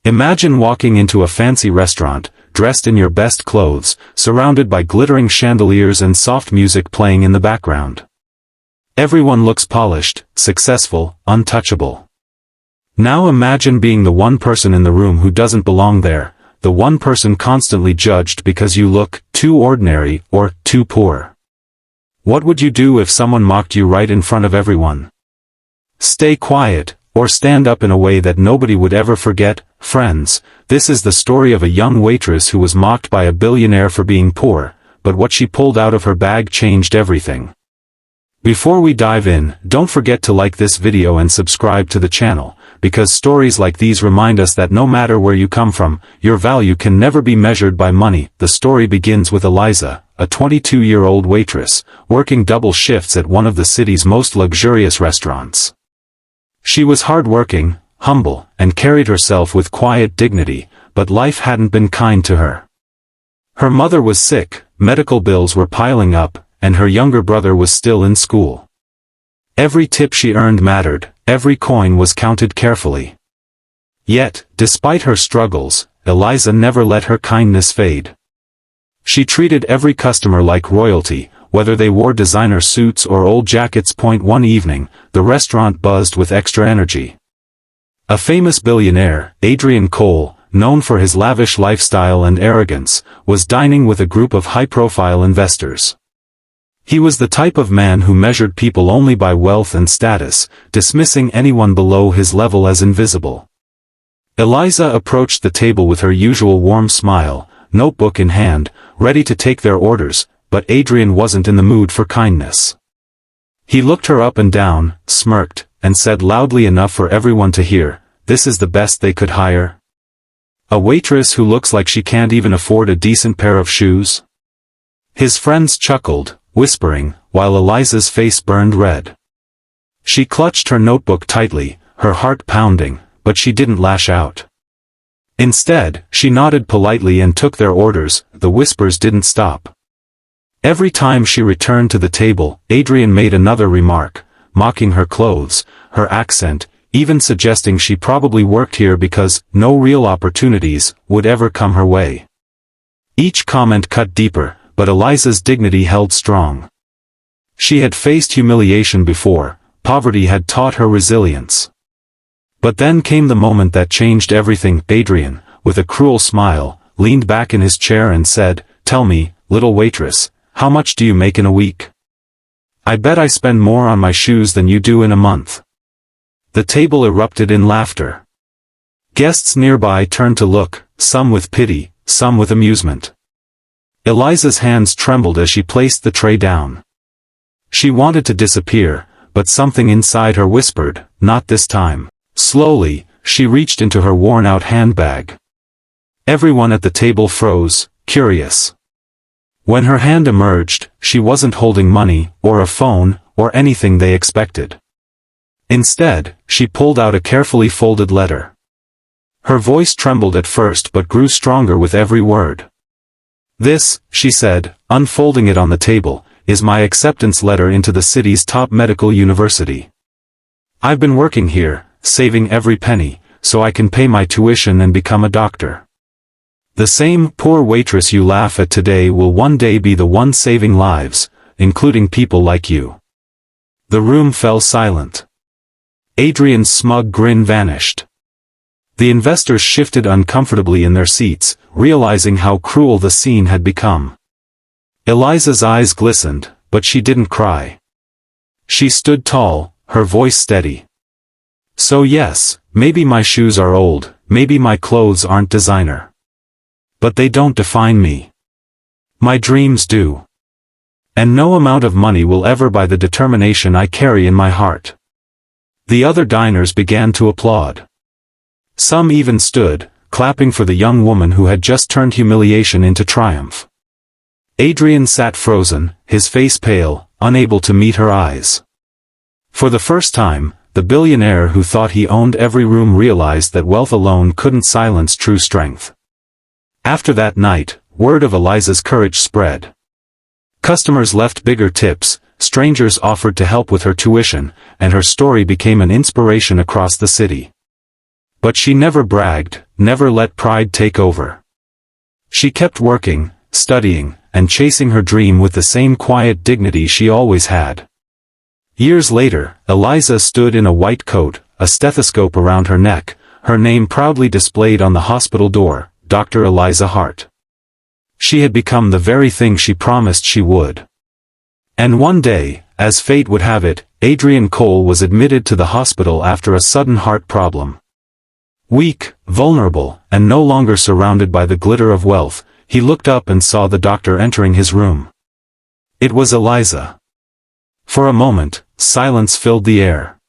Imagine walking into a fancy restaurant, dressed in your best clothes, surrounded by glittering chandeliers and soft music playing in the background. Everyone looks polished, successful, untouchable. Now imagine being the one person in the room who doesn't belong there, the one person constantly judged because you look too ordinary or too poor. What would you do if someone mocked you right in front of everyone? Stay quiet, or stand up in a way that nobody would ever forget. Friends, this is the story of a young waitress who was mocked by a billionaire for being poor, but what she pulled out of her bag changed everything. Before we dive in, don't forget to like this video and subscribe to the channel, because stories like these remind us that no matter where you come from, your value can never be measured by money. The story begins with Eliza, a 22-year-old waitress, working double shifts at one of the city's most luxurious restaurants. She was hardworking, humble, and carried herself with quiet dignity, but life hadn't been kind to her. Her mother was sick, medical bills were piling up, and her younger brother was still in school. Every tip she earned mattered, every coin was counted carefully. Yet, despite her struggles, Eliza never let her kindness fade. She treated every customer like royalty, whether they wore designer suits or old jackets. One evening, the restaurant buzzed with extra energy. A famous billionaire, Adrian Cole, known for his lavish lifestyle and arrogance, was dining with a group of high-profile investors. He was the type of man who measured people only by wealth and status, dismissing anyone below his level as invisible. Eliza approached the table with her usual warm smile, notebook in hand, ready to take their orders, but Adrian wasn't in the mood for kindness. He looked her up and down, smirked, and said loudly enough for everyone to hear, "This is the best they could hire? A waitress who looks like she can't even afford a decent pair of shoes?" His friends chuckled, whispering, while Eliza's face burned red. She clutched her notebook tightly, her heart pounding, but she didn't lash out. Instead, she nodded politely and took their orders. The whispers didn't stop. Every time she returned to the table, Adrian made another remark, mocking her clothes, her accent, even suggesting she probably worked here because no real opportunities would ever come her way. Each comment cut deeper, but Eliza's dignity held strong. She had faced humiliation before, poverty had taught her resilience. But then came the moment that changed everything. Adrian, with a cruel smile, leaned back in his chair and said, "Tell me, little waitress, how much do you make in a week? I bet I spend more on my shoes than you do in a month." The table erupted in laughter. Guests nearby turned to look, some with pity, some with amusement. Eliza's hands trembled as she placed the tray down. She wanted to disappear, but something inside her whispered, "Not this time." Slowly, she reached into her worn-out handbag. Everyone at the table froze, curious. When her hand emerged, she wasn't holding money, or a phone, or anything they expected. Instead, she pulled out a carefully folded letter. Her voice trembled at first but grew stronger with every word. "This," she said, unfolding it on the table, "is my acceptance letter into the city's top medical university. I've been working here, saving every penny, so I can pay my tuition and become a doctor. The same poor waitress you laugh at today will one day be the one saving lives, including people like you." The room fell silent. Adrian's smug grin vanished. The investors shifted uncomfortably in their seats, realizing how cruel the scene had become. Eliza's eyes glistened, but she didn't cry. She stood tall, her voice steady. "So yes, maybe my shoes are old, maybe my clothes aren't designer. But they don't define me. My dreams do. And no amount of money will ever buy the determination I carry in my heart." The other diners began to applaud. Some even stood, clapping for the young woman who had just turned humiliation into triumph. Adrian sat frozen, his face pale, unable to meet her eyes. For the first time, the billionaire who thought he owned every room realized that wealth alone couldn't silence true strength. After that night, word of Eliza's courage spread. Customers left bigger tips, strangers offered to help with her tuition, and her story became an inspiration across the city. But she never bragged, never let pride take over. She kept working, studying, and chasing her dream with the same quiet dignity she always had. Years later, Eliza stood in a white coat, a stethoscope around her neck, her name proudly displayed on the hospital door, Dr. Eliza Hart. She had become the very thing she promised she would. And one day, as fate would have it, Adrian Cole was admitted to the hospital after a sudden heart problem. Weak, vulnerable, and no longer surrounded by the glitter of wealth, he looked up and saw the doctor entering his room. It was Eliza. For a moment, silence filled the air.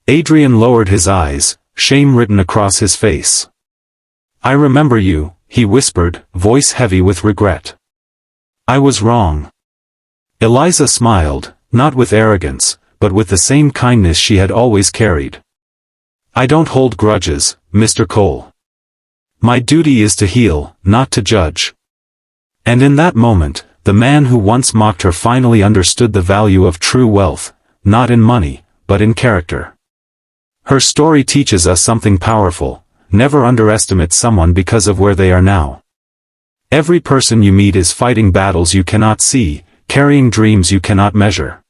Adrian lowered his eyes, shame written across his face. "I remember you," he whispered, voice heavy with regret. "I was wrong." Eliza smiled, not with arrogance, but with the same kindness she had always carried. "I don't hold grudges, Mr. Cole. My duty is to heal, not to judge." And in that moment, the man who once mocked her finally understood the value of true wealth, not in money, but in character. Her story teaches us something powerful: never underestimate someone because of where they are now. Every person you meet is fighting battles you cannot see, carrying dreams you cannot measure.